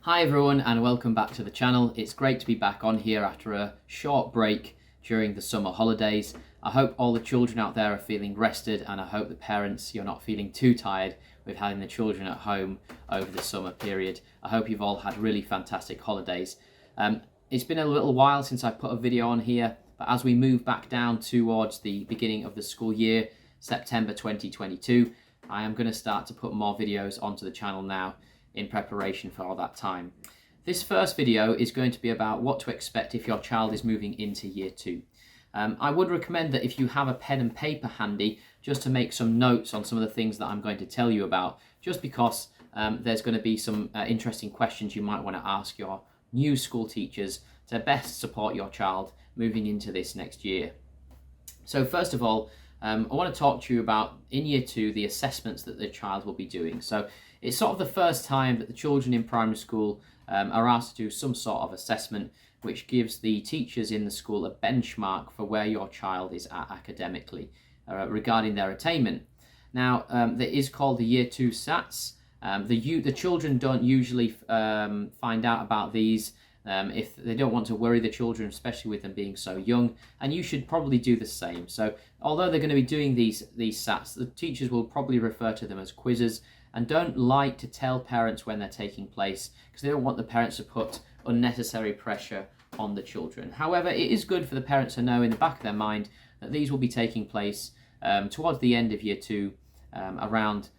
Hi everyone and welcome back to the channel. It's great to be back on here after a short break during the summer holidays. I hope all the children out there are feeling rested, and I hope the parents, you're not feeling too tired with having the children at home over the summer period. I hope you've all had really fantastic holidays. It's been a little while since I put a video on here, but as we move back down towards the beginning of the school year, September 2022, I am going to start to put more videos onto the channel now in preparation for all that time. This first video is going to be about what to expect if your child is moving into year 2. I would recommend that if you have a pen and paper handy, just to make some notes on some of the things that I'm going to tell you about, just because there's going to be some interesting questions you might want to ask your new school teachers to best support your child moving into this next year. So first of all, I want to talk to you about, in year 2, the assessments that the child will be doing. So it's sort of the first time that the children in primary school are asked to do some sort of assessment, which gives the teachers in the school a benchmark for where your child is at academically regarding their attainment. Now, that is called the year 2 SATs. The children don't usually find out about these if they don't want to worry the children, especially with them being so young, and you should probably do the same. So although they're going to be doing these SATs, the teachers will probably refer to them as quizzes, and don't like to tell parents when they're taking place because they don't want the parents to put unnecessary pressure on the children. However, it is good for the parents to know in the back of their mind that these will be taking place towards the end of year 2, around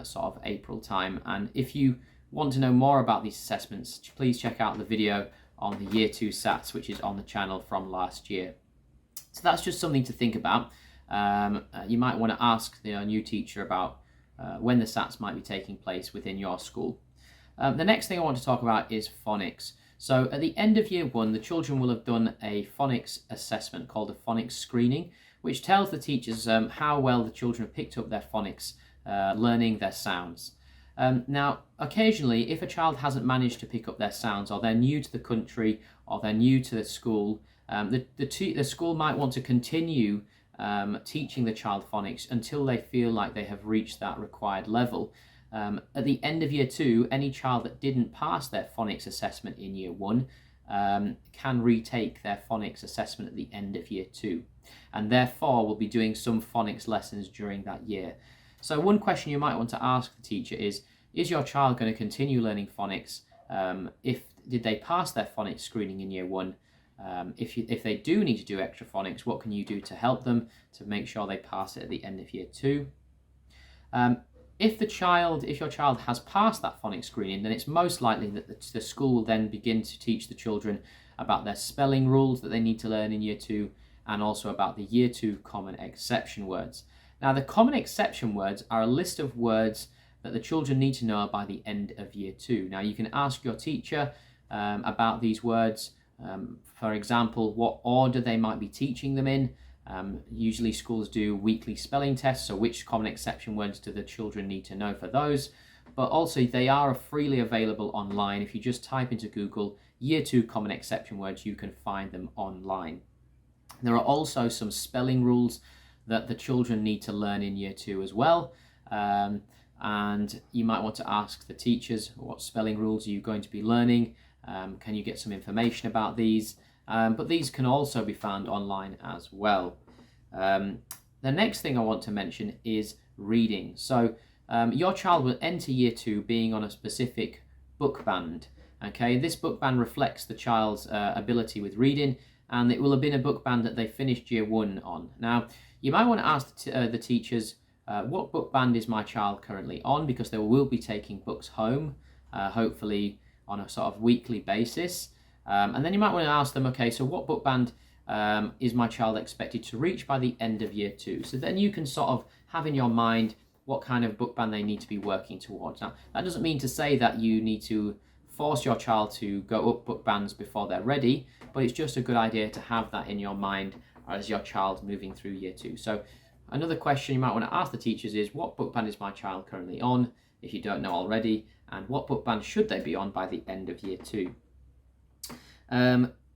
sort of April time. And if you want to know more about these assessments, please check out the video on the year 2 SATs, which is on the channel from last year. So that's just something to think about. You might want to ask the new teacher about when the SATs might be taking place within your school. The next thing I want to talk about is phonics. So at the end of year 1, the children will have done a phonics assessment called a phonics screening, which tells the teachers how well the children have picked up their phonics, learning their sounds. Now, occasionally, if a child hasn't managed to pick up their sounds, or they're new to the country, or they're new to the school, the school might want to continue teaching the child phonics until they feel like they have reached that required level. At the end of year 2, any child that didn't pass their phonics assessment in year 1 can retake their phonics assessment at the end of year 2, and therefore will be doing some phonics lessons during that year. So one question you might want to ask the teacher is your child going to continue learning phonics? Did they pass their phonics screening in year 1? If they do need to do extra phonics, what can you do to help them to make sure they pass it at the end of year 2? If your child has passed that phonics screening, then it's most likely that the school will then begin to teach the children about their spelling rules that they need to learn in year 2, and also about the year 2 common exception words. Now, the common exception words are a list of words that the children need to know by the end of year 2. Now, you can ask your teacher about these words. For example, what order they might be teaching them in. Usually schools do weekly spelling tests, so which common exception words do the children need to know for those? But also they are freely available online. If you just type into Google year 2 common exception words, you can find them online. There are also some spelling rules that the children need to learn in year 2 as well. And you might want to ask the teachers, what spelling rules are you going to be learning? Can you get some information about these? But these can also be found online as well. The next thing I want to mention is reading. So your child will enter year 2 being on a specific book band. Okay, this book band reflects the child's ability with reading, and it will have been a book band that they finished year 1 on. Now, you might want to ask the teachers, what book band is my child currently on, because they will be taking books home, hopefully on a sort of weekly basis. And then you might want to ask them, okay, so what book band is my child expected to reach by the end of year 2? So then you can sort of have in your mind what kind of book band they need to be working towards. Now, that doesn't mean to say that you need to force your child to go up book bands before they're ready, but it's just a good idea to have that in your mind as your child's moving through year 2. So another question you might want to ask the teachers is, what book band is my child currently on, if you don't know already, and what book band should they be on by the end of year 2?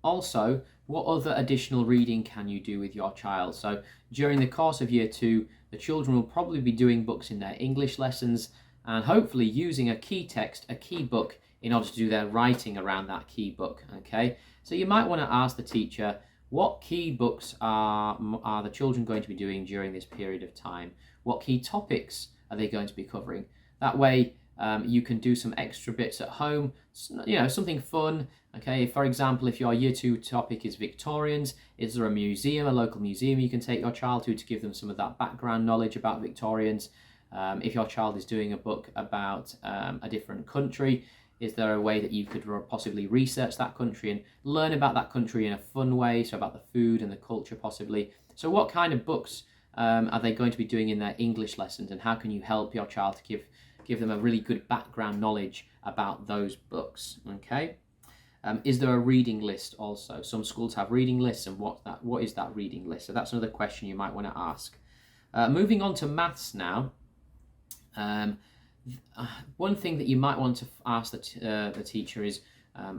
Also, what other additional reading can you do with your child? So during the course of year 2, the children will probably be doing books in their English lessons and hopefully using a key text, a key book in order to do their writing around that key book. Okay, so you might want to ask the teacher, what key books are the children going to be doing during this period of time? What key topics are they going to be covering? That way you can do some extra bits at home, something fun. Okay, for example, if your year 2 topic is Victorians, is there a museum, a local museum you can take your child to give them some of that background knowledge about Victorians? If your child is doing a book about a different country, is there a way that you could possibly research that country and learn about that country in a fun way, so about the food and the culture possibly? So what kind of books are they going to be doing in their English lessons, and how can you help your child to give them a really good background knowledge about those books? Okay. Is there a reading list also? Some schools have reading lists, and what is that reading list? So that's another question you might want to ask. Moving on to maths now. One thing that you might want to ask the teacher is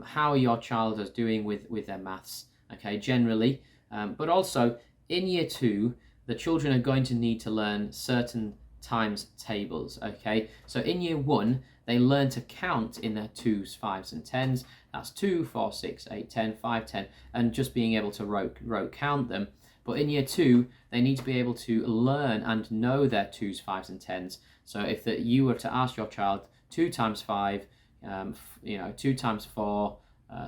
how your child is doing with their maths, okay, generally, but also in year 2, the children are going to need to learn certain times tables, okay? So in year 1, they learn to count in their 2s, 5s and 10s. That's 2, 4, 6, 8, 10, 5, 10, and just being able to rote count them. But in year 2, they need to be able to learn and know their 2s, 5s and 10s. So if you were to ask your child 2 times 5, 2 times 4,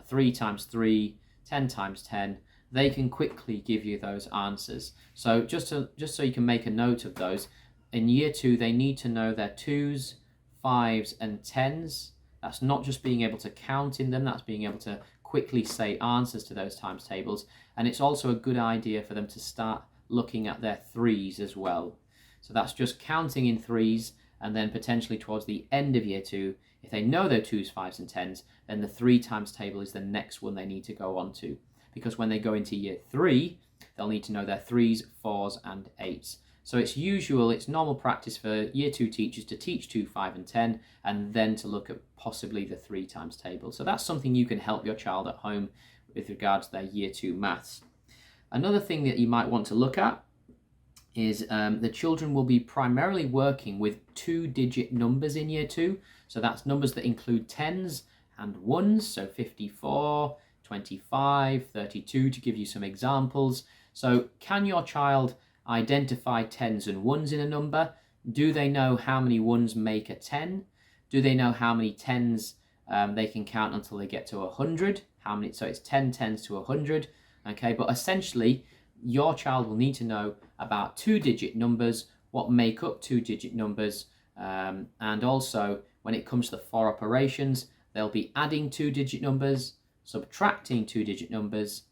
3 times 3, 10 times 10, they can quickly give you those answers. So just so you can make a note of those, in year 2 they need to know their 2s, 5s and 10s. That's not just being able to count in them, that's being able to quickly say answers to those times tables. And it's also a good idea for them to start looking at their 3s as well. So that's just counting in 3s, and then potentially towards the end of year 2, if they know their 2s, 5s and 10s, then the 3 times table is the next one they need to go on to. Because when they go into year 3, they'll need to know their 3s, 4s and 8s. So it's normal practice for year 2 teachers to teach 2, 5 and 10, and then to look at possibly the 3 times table. So that's something you can help your child at home with regards to their year 2 maths. Another thing that you might want to look at is the children will be primarily working with 2-digit numbers in year 2. So that's numbers that include 10s and 1s, so 54, 25, 32, to give you some examples. So can your child identify 10s and 1s in a number? Do they know how many 1s make a 10? Do they know how many 10s they can count until they get to 100? So it's 10 10s to 100. Okay, but essentially your child will need to know about 2-digit numbers, what make up 2-digit numbers, and also when it comes to the 4 operations, they'll be adding 2-digit numbers, subtracting 2-digit numbers.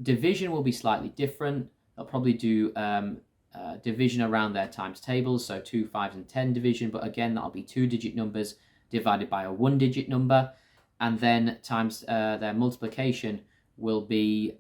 Division will be slightly different. They'll probably do division around their times tables, so 2, 5 and 10 division, but again that'll be 2-digit numbers divided by a 1-digit number, and then times their multiplication will be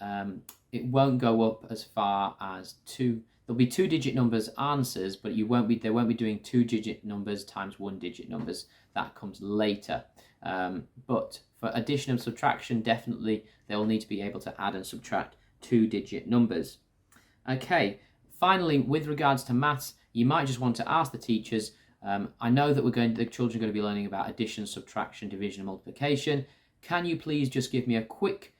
it won't go up as far as 2. There'll be 2-digit numbers answers, but they won't be doing 2-digit numbers times 1-digit numbers. That comes later. But for addition and subtraction, definitely they'll need to be able to add and subtract 2-digit numbers. Okay, finally, with regards to maths, you might just want to ask the teachers, I know that the children are going to be learning about addition, subtraction, division and multiplication. Can you please just give me a quick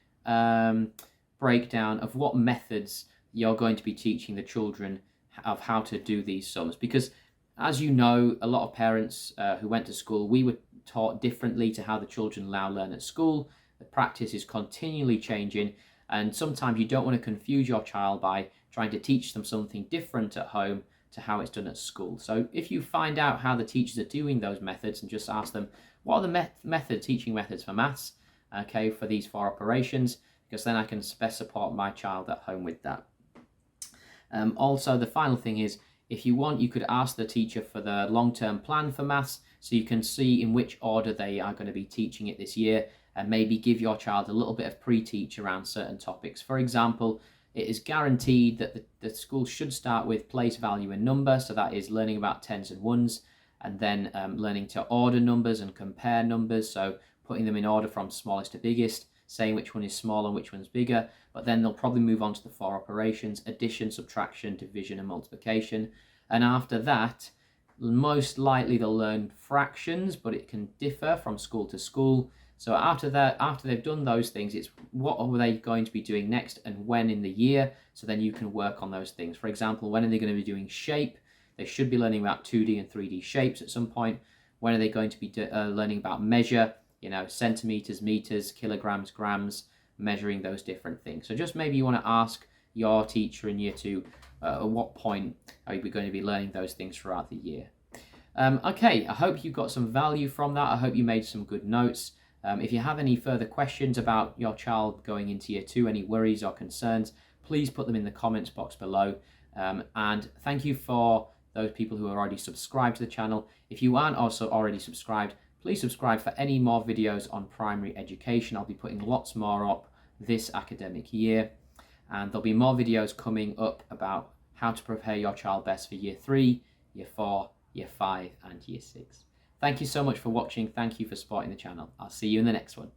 breakdown of what methods you're going to be teaching the children of how to do these sums? Because as you know, a lot of parents who went to school, we were taught differently to how the children now learn at school. The practice is continually changing, and sometimes you don't want to confuse your child by trying to teach them something different at home to how it's done at school. So if you find out how the teachers are doing those methods and just ask them, what are the teaching methods for maths, okay, for these 4 operations, because then I can best support my child at home with that. Also, the final thing is, if you want, you could ask the teacher for the long-term plan for maths, so you can see in which order they are going to be teaching it this year, and maybe give your child a little bit of pre-teach around certain topics. For example, it is guaranteed that the school should start with place, value and number, so that is learning about 10s and 1s, and then learning to order numbers and compare numbers, so putting them in order from smallest to biggest, saying which one is small and which one's bigger. But then they'll probably move on to the 4 operations: addition, subtraction, division and multiplication. And after that, Most likely they'll learn fractions, but it can differ from school to school. So after they've done those things, it's what are they going to be doing next and when in the year, so then you can work on those things. For example, when are they going to be doing shape? They should be learning about 2D and 3D shapes at some point. When are they going to be learning about measure, centimeters, meters, kilograms, grams, measuring those different things. So just maybe you want to ask your teacher in year 2 at what point are we going to be learning those things throughout the year. Okay, I hope you got some value from that. I hope you made some good notes. If you have any further questions about your child going into year 2, any worries or concerns, please put them in the comments box below. And thank you for those people who are already subscribed to the channel. If you aren't also already subscribed, please subscribe for any more videos on primary education. I'll be putting lots more up this academic year. And there'll be more videos coming up about how to prepare your child best for year 3, year 4, year 5 and year 6. Thank you so much for watching. Thank you for supporting the channel. I'll see you in the next one.